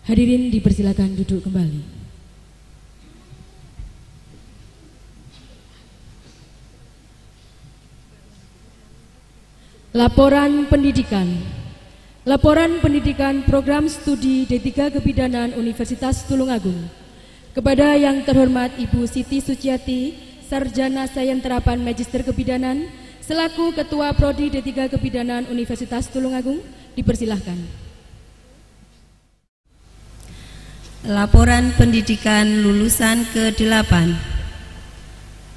Hadirin dipersilakan duduk kembali. Laporan pendidikan. Laporan pendidikan Program Studi D3 Kebidanan Universitas Tulungagung. Kepada yang terhormat Ibu Siti Suciati, Sarjana Sains Terapan Magister Kebidanan, selaku Ketua Prodi D3 Kebidanan Universitas Tulungagung, dipersilahkan. Laporan pendidikan lulusan ke-8.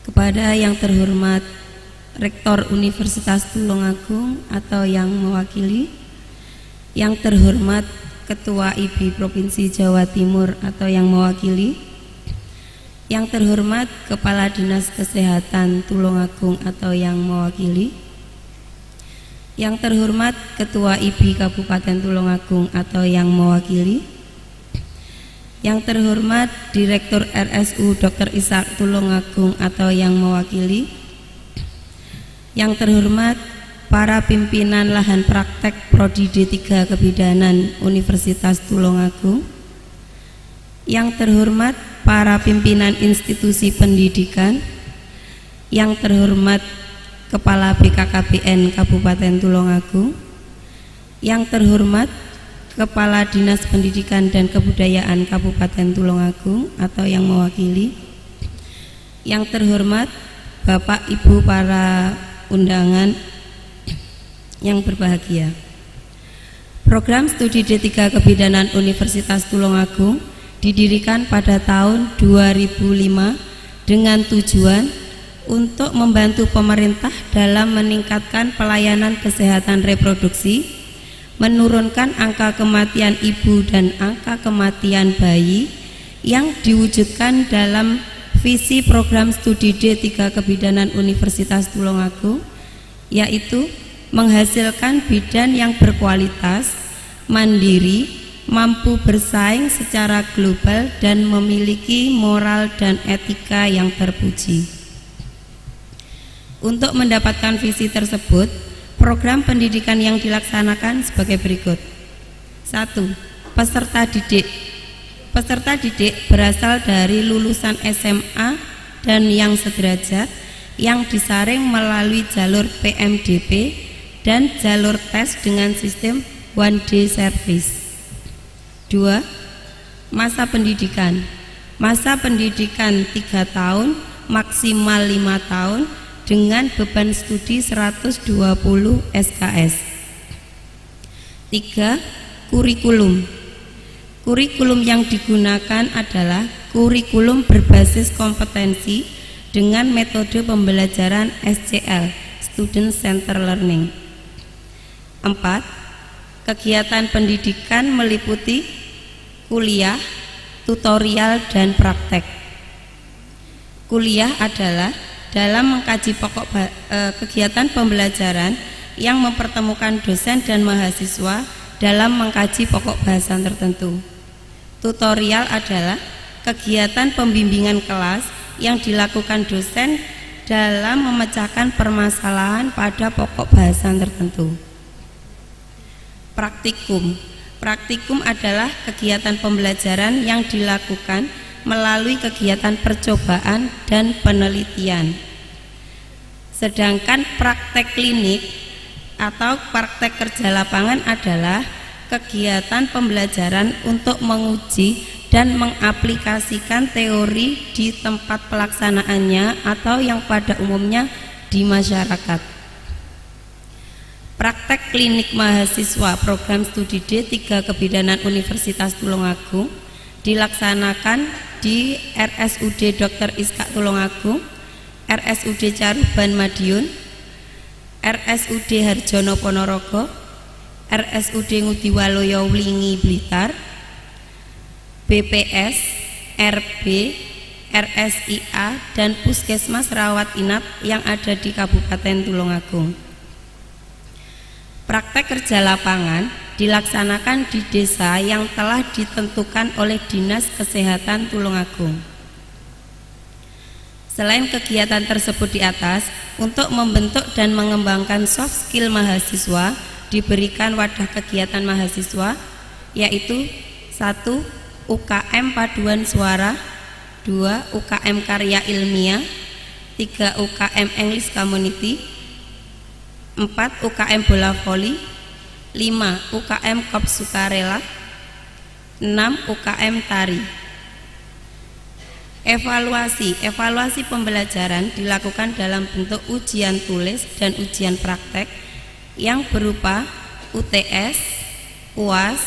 Kepada yang terhormat Rektor Universitas Tulungagung atau yang mewakili, yang terhormat Ketua IBI Provinsi Jawa Timur atau yang mewakili, yang terhormat Kepala Dinas Kesehatan Tulungagung atau yang mewakili, yang terhormat Ketua IBI Kabupaten Tulungagung atau yang mewakili, yang terhormat Direktur RSU Dr. Ishak Tulungagung atau yang mewakili, yang terhormat para pimpinan lahan praktek Prodi D3 Kebidanan Universitas Tulungagung, yang terhormat para pimpinan institusi pendidikan, yang terhormat Kepala BKKBN Kabupaten Tulungagung, yang terhormat Kepala Dinas Pendidikan dan Kebudayaan Kabupaten Tulungagung atau yang mewakili, yang terhormat Bapak Ibu para undangan yang berbahagia. Program Studi D3 Kebidanan Universitas Tulungagung didirikan pada tahun 2005 dengan tujuan untuk membantu pemerintah dalam meningkatkan pelayanan kesehatan reproduksi, menurunkan angka kematian ibu dan angka kematian bayi yang diwujudkan dalam visi program studi D3 Kebidanan Universitas Tulungagung, yaitu menghasilkan bidan yang berkualitas, mandiri, mampu bersaing secara global dan memiliki moral dan etika yang terpuji. Untuk mendapatkan visi tersebut, program pendidikan yang dilaksanakan sebagai berikut. 1. Peserta didik. Peserta didik berasal dari lulusan SMA dan yang sederajat yang disaring melalui jalur PMDP dan jalur tes dengan sistem one day service. 2. Masa pendidikan. Masa pendidikan 3 tahun, maksimal 5 tahun dengan beban studi 120 SKS. 3. Kurikulum. Kurikulum yang digunakan adalah kurikulum berbasis kompetensi dengan metode pembelajaran SCL, Student Center Learning. 4. Kegiatan pendidikan meliputi kuliah, tutorial, dan praktek. Kuliah adalah dalam mengkaji pokok kegiatan pembelajaran yang mempertemukan dosen dan mahasiswa dalam mengkaji pokok bahasan tertentu. Tutorial adalah kegiatan pembimbingan kelas yang dilakukan dosen dalam memecahkan permasalahan pada pokok bahasan tertentu. Praktikum. Praktikum adalah kegiatan pembelajaran yang dilakukan melalui kegiatan percobaan dan penelitian. Sedangkan praktek klinik atau praktek kerja lapangan adalah kegiatan pembelajaran untuk menguji dan mengaplikasikan teori di tempat pelaksanaannya atau yang pada umumnya di masyarakat. Praktek klinik mahasiswa program studi D3 Kebidanan Universitas Tulungagung dilaksanakan di RSUD Dr. Ishak Tulungagung, RSUD Caruban Madiun, RSUD Harjono Ponorogo, RSUD Ngudiwaloyo Wlingi Blitar, BPS, RB, RSIA, dan Puskesmas Rawat Inap yang ada di Kabupaten Tulungagung. Praktek kerja lapangan dilaksanakan di desa yang telah ditentukan oleh Dinas Kesehatan Tulungagung. Selain kegiatan tersebut di atas, untuk membentuk dan mengembangkan soft skill mahasiswa, diberikan wadah kegiatan mahasiswa, yaitu 1. UKM Paduan Suara, 2. UKM Karya Ilmiah, 3. UKM English Community, 4. UKM Bola Voli, 5. UKM Kop Sukarela, 6. UKM Tari. Evaluasi pembelajaran dilakukan dalam bentuk ujian tulis dan ujian praktek yang berupa UTS, UAS,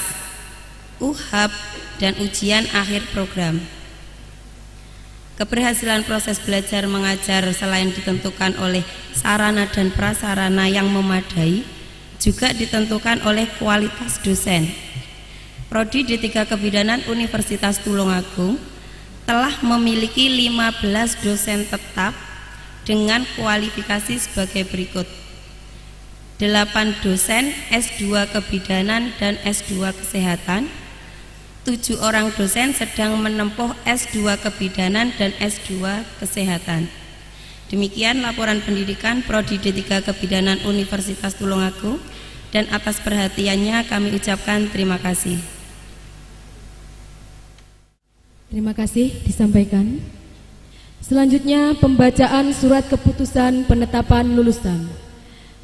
UHAB, dan ujian akhir program. Keberhasilan proses belajar mengajar selain ditentukan oleh sarana dan prasarana yang memadai, juga ditentukan oleh kualitas dosen. Prodi D3 Kebidanan Universitas Tulungagung telah memiliki 15 dosen tetap dengan kualifikasi sebagai berikut: 8 dosen S2 Kebidanan dan S2 Kesehatan, 7 orang dosen sedang menempuh S2 Kebidanan dan S2 Kesehatan. Demikian laporan pendidikan Prodi D3 Kebidanan Universitas Tulungagung, dan atas perhatiannya kami ucapkan terima kasih. Terima kasih disampaikan. Selanjutnya pembacaan surat keputusan penetapan lulusan.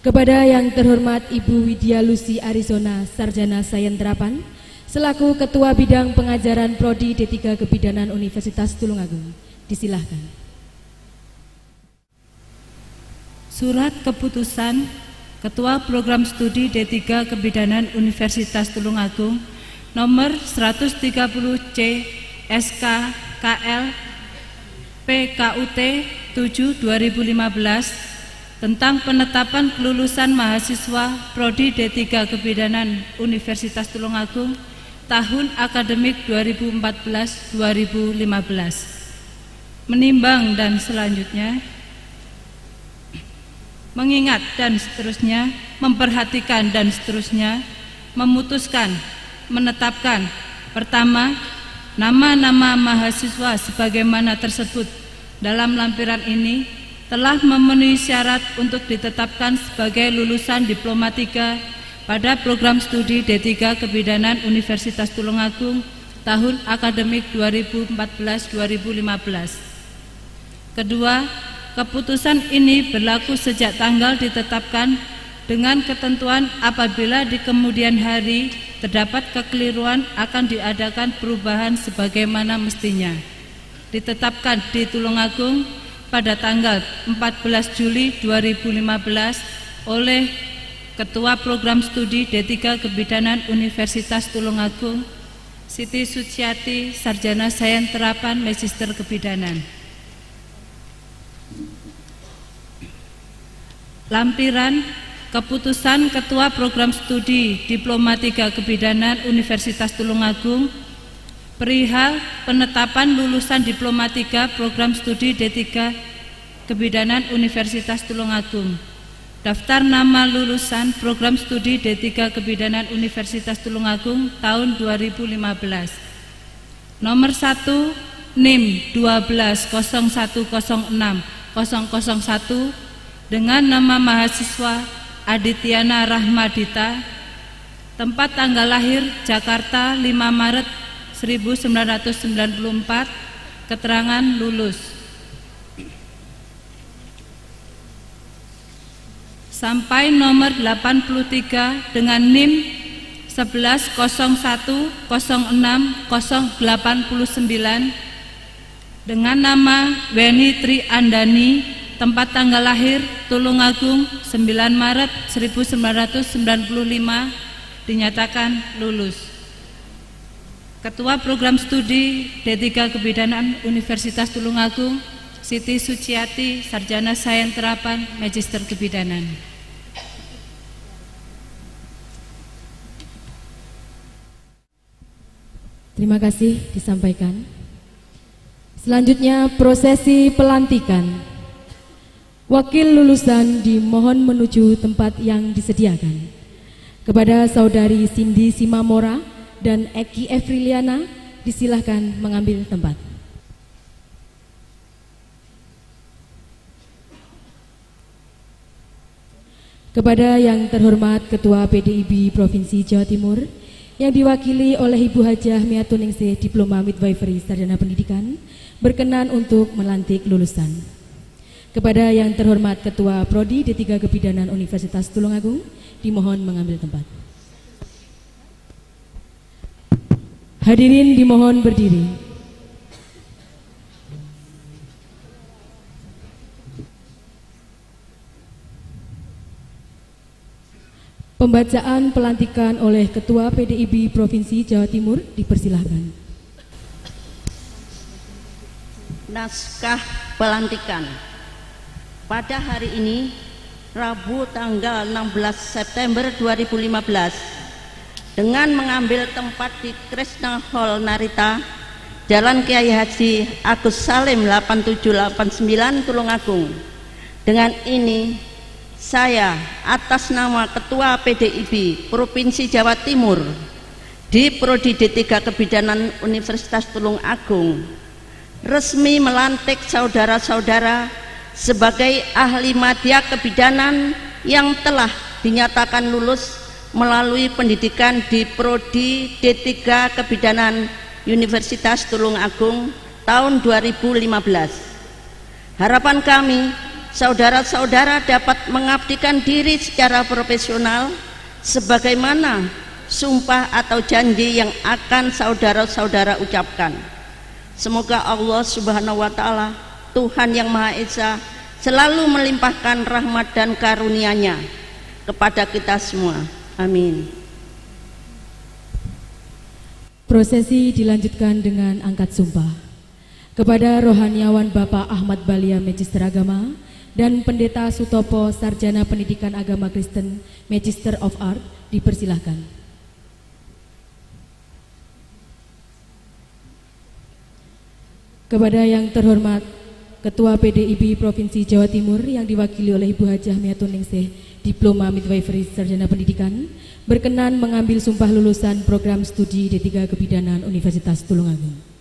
Kepada yang terhormat Ibu Widya Lucy Arizona, Sarjana Sains Terapan, selaku Ketua Bidang Pengajaran Prodi D3 Kebidanan Universitas Tulungagung, disilahkan. Surat keputusan Ketua Program Studi D3 Kebidanan Universitas Tulungagung nomor 130C SK KL PKUT 7/2015 tentang penetapan kelulusan mahasiswa Prodi D3 Kebidanan Universitas Tulungagung tahun akademik 2014-2015. Menimbang dan selanjutnya, mengingat dan seterusnya, memperhatikan dan seterusnya, memutuskan, menetapkan: pertama, nama-nama mahasiswa sebagaimana tersebut dalam lampiran ini telah memenuhi syarat untuk ditetapkan sebagai lulusan Diploma 3 pada program studi D3 Kebidanan Universitas Tulungagung tahun akademik 2014-2015. Kedua, keputusan ini berlaku sejak tanggal ditetapkan, dengan ketentuan apabila di kemudian hari terdapat kekeliruan akan diadakan perubahan sebagaimana mestinya. Ditetapkan di Tulungagung pada tanggal 14 Juli 2015 oleh Ketua Program Studi D3 Kebidanan Universitas Tulungagung, Siti Suciati, Sarjana Sains Terapan, Magister Kebidanan. Lampiran keputusan Ketua Program Studi Diploma 3 Kebidanan Universitas Tulungagung perihal penetapan lulusan Diploma 3 Program Studi D3 Kebidanan Universitas Tulungagung. Daftar nama lulusan Program Studi D3 Kebidanan Universitas Tulungagung tahun 2015. Nomor 1, NIM 1201060001 dengan nama mahasiswa Adityana Rahmadita, tempat tanggal lahir Jakarta 5 Maret 1994, keterangan lulus. Sampai nomor 83 dengan NIM 1101060089 dengan nama Weni Tri Andani, tempat tanggal lahir Tulungagung 9 Maret 1995, dinyatakan lulus. Ketua Program Studi D3 Kebidanan Universitas Tulungagung, Siti Suciati, Sarjana Sains Terapan, Magister Kebidanan. Terima kasih disampaikan. Selanjutnya prosesi pelantikan. Wakil lulusan dimohon menuju tempat yang disediakan. Kepada Saudari Cindy Simamora dan Eki Efriliana, disilahkan mengambil tempat. Kepada yang terhormat Ketua PDIB Provinsi Jawa Timur, yang diwakili oleh Ibu Hajah Miatuningsih, Diploma Midwifery Sarjana Pendidikan, berkenan untuk melantik lulusan. Kepada yang terhormat Ketua Prodi D3 Kebidanan Universitas Tulungagung, dimohon mengambil tempat. Hadirin dimohon berdiri. Pembacaan pelantikan oleh Ketua PDIB Provinsi Jawa Timur dipersilahkan. Naskah pelantikan. Pada hari ini, Rabu tanggal 16 September 2015, dengan mengambil tempat di Krishna Hall Narita, Jalan Kiai Haji Agus Salim 8789 Tulungagung. Dengan ini, saya atas nama Ketua PDIB Provinsi Jawa Timur di Prodi D3 Kebidanan Universitas Tulungagung resmi melantik saudara-saudara sebagai ahli madya kebidanan yang telah dinyatakan lulus melalui pendidikan di Prodi D3 Kebidanan Universitas Tulungagung tahun 2015. Harapan kami, saudara-saudara dapat mengabdikan diri secara profesional sebagaimana sumpah atau janji yang akan saudara-saudara ucapkan. Semoga Allah Subhanahu wa Ta'ala, Tuhan yang Maha Esa, selalu melimpahkan rahmat dan karunia-Nya kepada kita semua. Amin. Prosesi dilanjutkan dengan angkat sumpah. Kepada Rohaniawan Bapak Ahmad Balia, Magister Agama, dan Pendeta Sutopo, Sarjana Pendidikan Agama Kristen, Magister of Art, dipersilahkan. Kepada yang terhormat Ketua PDIB Provinsi Jawa Timur yang diwakili oleh Ibu Hajah Miatuningsih, Diploma Midwifery Sarjana Pendidikan, berkenan mengambil sumpah lulusan program studi D3 Kebidanan Universitas Tulungagung.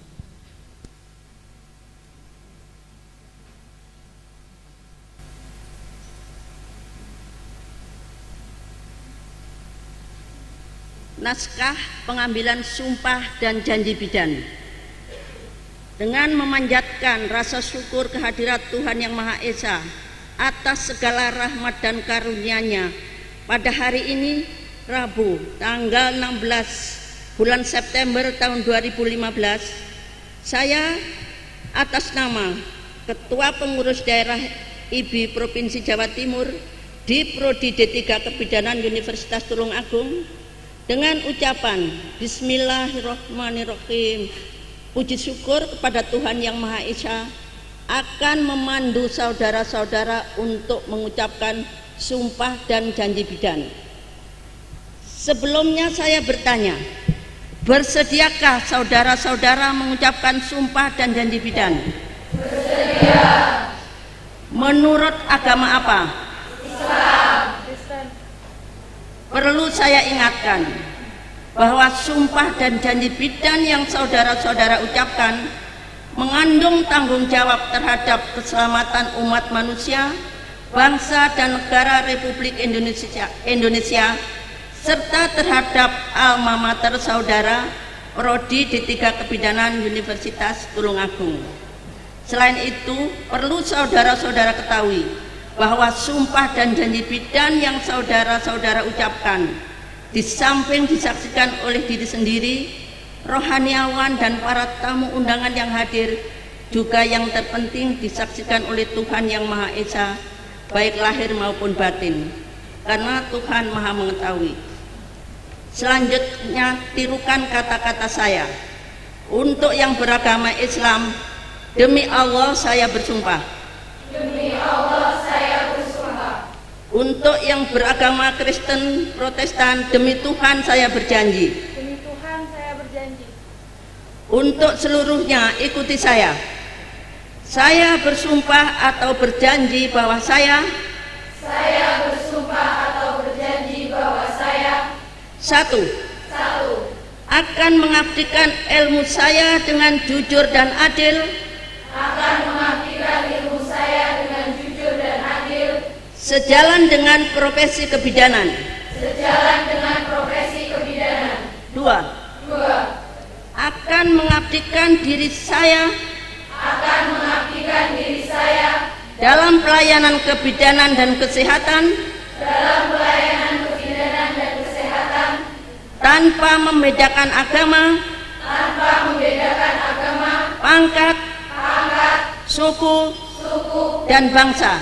Naskah pengambilan sumpah dan janji bidan. Dengan memanjatkan rasa syukur kehadirat Tuhan Yang Maha Esa atas segala rahmat dan karunia-Nya, pada hari ini Rabu tanggal 16 bulan September tahun 2015, saya atas nama Ketua Pengurus Daerah IB Provinsi Jawa Timur di Prodi D3 Kebidanan Universitas Tulungagung, dengan ucapan Bismillahirrahmanirrahim, puji syukur kepada Tuhan Yang Maha Esa, akan memandu saudara-saudara untuk mengucapkan sumpah dan janji bidan. Sebelumnya saya bertanya, bersediakah saudara-saudara mengucapkan sumpah dan janji bidan? Bersedia. Menurut agama apa? Islam. Perlu saya ingatkan bahwa sumpah dan janji bidan yang saudara-saudara ucapkan mengandung tanggung jawab terhadap keselamatan umat manusia, bangsa dan negara Republik Indonesia, serta terhadap alma mater saudara Prodi D3 Kebidanan Universitas Tulungagung. Selain itu, perlu saudara-saudara ketahui bahwa sumpah dan janji bidan yang saudara-saudara ucapkan, di samping disaksikan oleh diri sendiri, rohaniawan dan para tamu undangan yang hadir, juga yang terpenting disaksikan oleh Tuhan Yang Maha Esa, baik lahir maupun batin, karena Tuhan Maha mengetahui. Selanjutnya, tirukan kata-kata saya. Untuk yang beragama Islam, demi Allah saya bersumpah. Demi Allah saya bersumpah. Untuk yang beragama Kristen Protestan, demi Tuhan saya berjanji. Demi Tuhan saya berjanji. Untuk seluruhnya ikuti saya. Saya bersumpah atau berjanji bahwa saya bersumpah atau berjanji bahwa saya satu, akan mengabdikan ilmu saya dengan jujur dan adil, sejalan dengan profesi kebidanan. 2. 2. Akan mengabdikan diri saya dalam pelayanan kebidanan dan kesehatan tanpa membedakan agama, pangkat, suku, dan bangsa.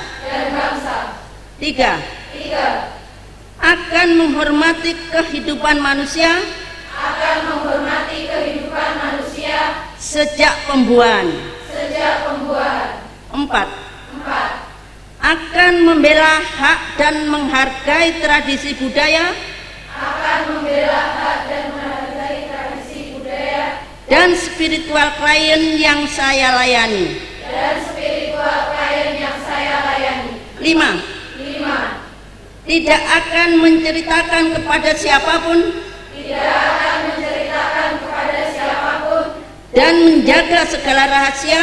3. Akan menghormati kehidupan manusia sejak pembuahan. 4. Akan membela hak dan menghargai tradisi budaya dan spiritual klien yang saya layani. 5. Tidak akan menceritakan kepada siapapun dan menjaga segala rahasia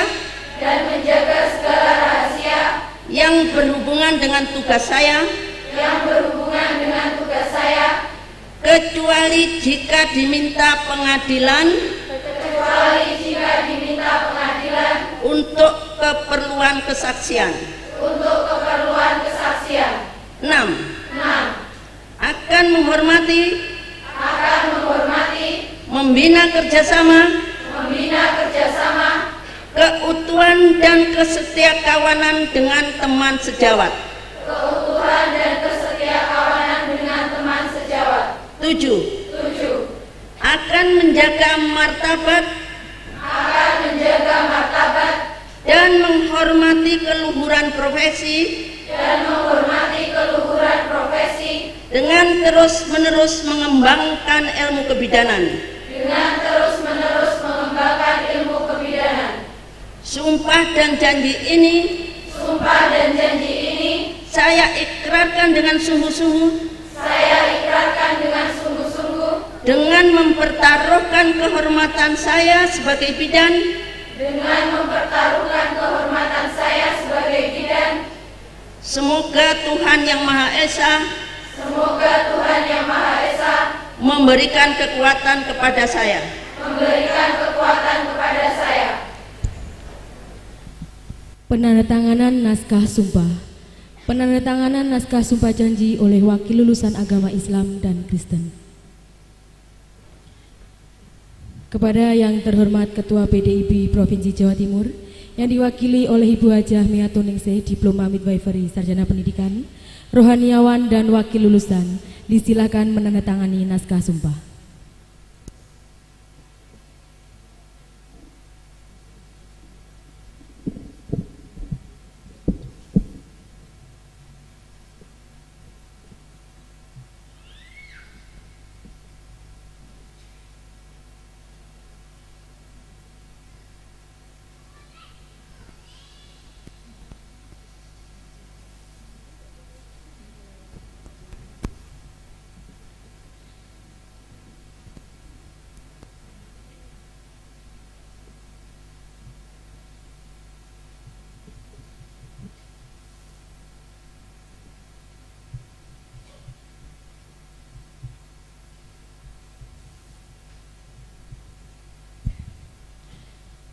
yang berhubungan dengan tugas saya, kecuali jika diminta pengadilan untuk keperluan kesaksian. 6. Akan menghormati, membina kerjasama, keutuhan dan kesetiakawanan dengan teman sejawat. 7. Akan menjaga martabat dan menghormati keluhuran profesi dengan terus-menerus mengembangkan ilmu kebidanan. Sumpah dan janji ini saya ikrarkan dengan sungguh-sungguh dengan mempertaruhkan kehormatan saya sebagai bidan Semoga Tuhan Yang Maha Esa memberikan kekuatan kepada saya. Penandatanganan naskah sumpah. Penandatanganan naskah sumpah janji oleh wakil lulusan agama Islam dan Kristen. Kepada yang terhormat Ketua PDIB Provinsi Jawa Timur yang diwakili oleh Ibu Hajah Miato Ningsih, Diploma Midwifery Sarjana Pendidikan, rohaniawan dan wakil lulusan, disilakan menandatangani naskah sumpah.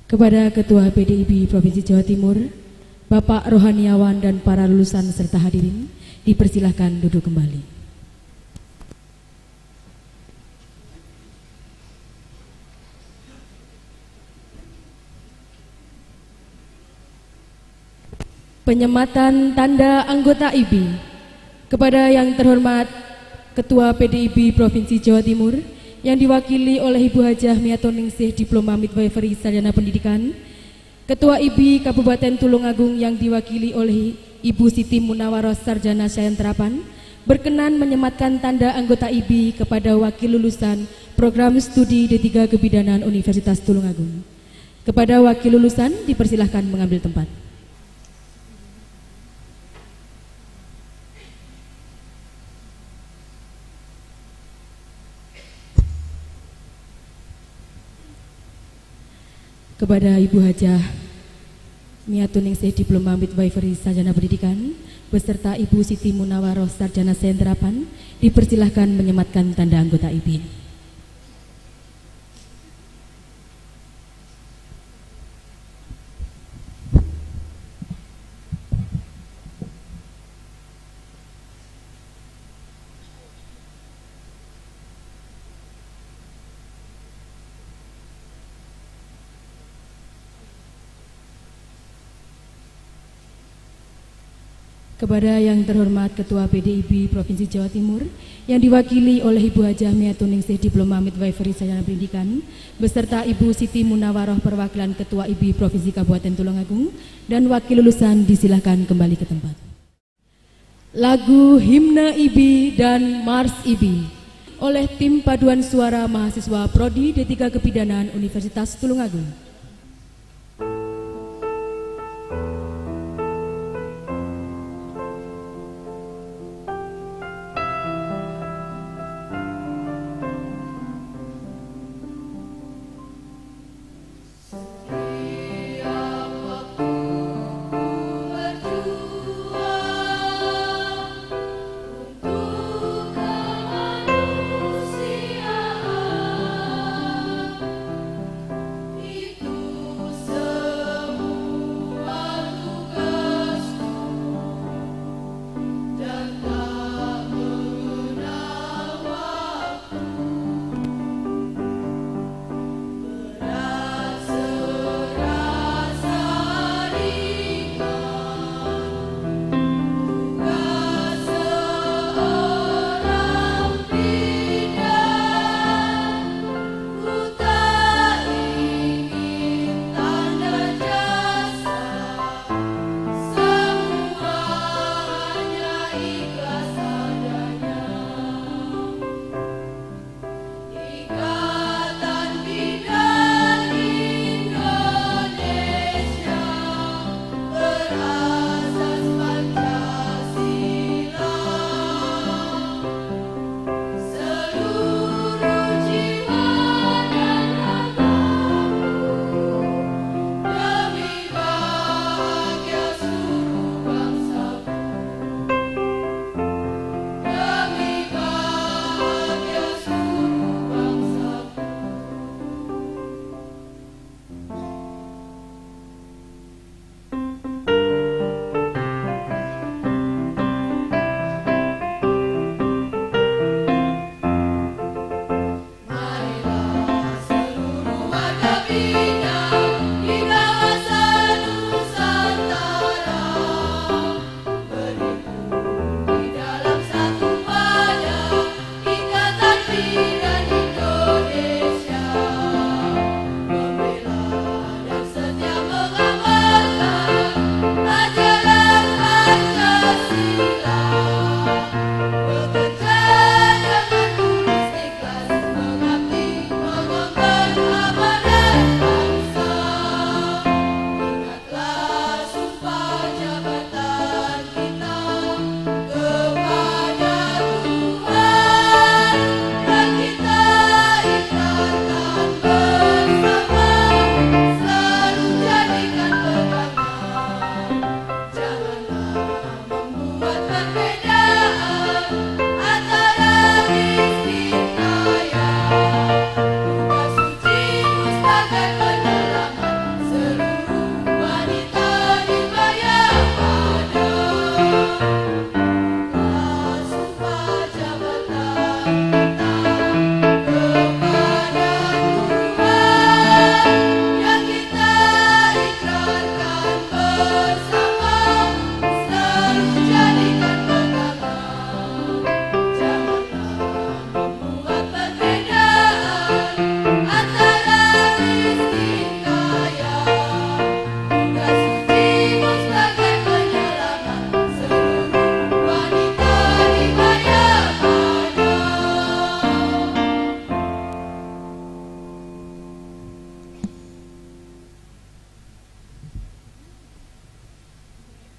Kepada Ketua PDIB Provinsi Jawa Timur, Bapak rohaniawan dan para lulusan serta hadirin, dipersilahkan duduk kembali. Penyematan tanda anggota IB. Kepada yang terhormat Ketua PDIB Provinsi Jawa Timur yang diwakili oleh Ibu Hajah Miato Ningsih, Diploma Midwifery Sarjana Pendidikan, Ketua IB Kabupaten Tulungagung yang diwakili oleh Ibu Siti Munawaroh Sarjana Sains Terapan, berkenan menyematkan tanda anggota IB kepada wakil lulusan Program Studi D3 Kebidanan Universitas Tulungagung. Kepada wakil lulusan dipersilahkan mengambil tempat. Kepada Ibu Hajah Miato Ningsih, Diploma Midwifery Sarjana Pendidikan, beserta Ibu Siti Munawaroh Sarjana Sains Terapan, dipersilahkan menyematkan tanda anggota IB. Kepada yang terhormat Ketua PDIB Provinsi Jawa Timur yang diwakili oleh Ibu Hajah Miatuningsih Diploma Midwifery Sarjana Pendidikan beserta Ibu Siti Munawaroh perwakilan Ketua IBI Provinsi Kabupaten Tulungagung dan wakil lulusan disilahkan kembali ke tempat. Lagu Himne IBI dan Mars IBI oleh tim paduan suara mahasiswa Prodi D3 Kebidanan Universitas Tulungagung.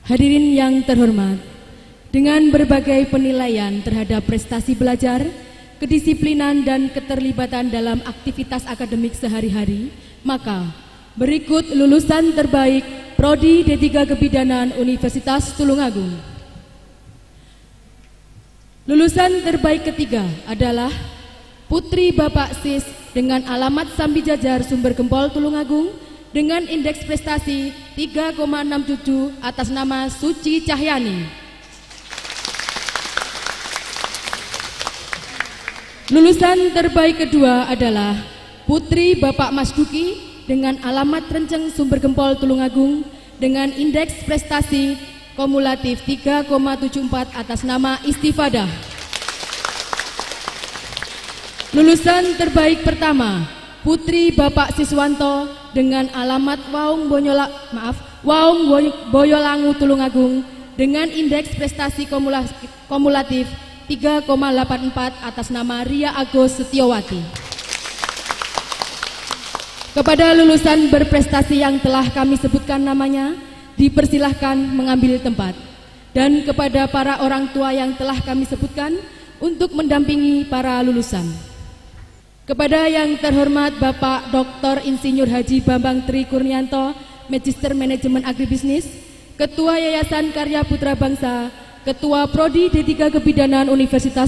Hadirin yang terhormat, dengan berbagai penilaian terhadap prestasi belajar, kedisiplinan dan keterlibatan dalam aktivitas akademik sehari-hari, maka berikut lulusan terbaik Prodi D3 Kebidanan Universitas Tulungagung. Lulusan terbaik ketiga adalah Putri Bapak Sis dengan alamat Sambi Jajar Sumber Gempol Tulungagung dengan indeks prestasi 3,67 atas nama Suci Cahyani. Lulusan terbaik kedua adalah Putri Bapak Mas Duki dengan alamat Renceng Sumber Gempol Tulungagung dengan indeks prestasi kumulatif 3,74 atas nama Istifadah. Lulusan terbaik pertama, Putri Bapak Siswanto dengan alamat Waung Boyolangu Tulungagung dengan indeks prestasi kumulatif 3,84 atas nama Ria Agus Setiawati. Kepada lulusan berprestasi yang telah kami sebutkan namanya, dipersilahkan mengambil tempat. Dan kepada para orang tua yang telah kami sebutkan untuk mendampingi para lulusan. Kepada yang terhormat Bapak Dr. Insinyur Haji Bambang Tri Kurnianto, Magister Manajemen Agribisnis, Ketua Yayasan Karya Putra Bangsa, Ketua Prodi D3 Kebidanan Universitas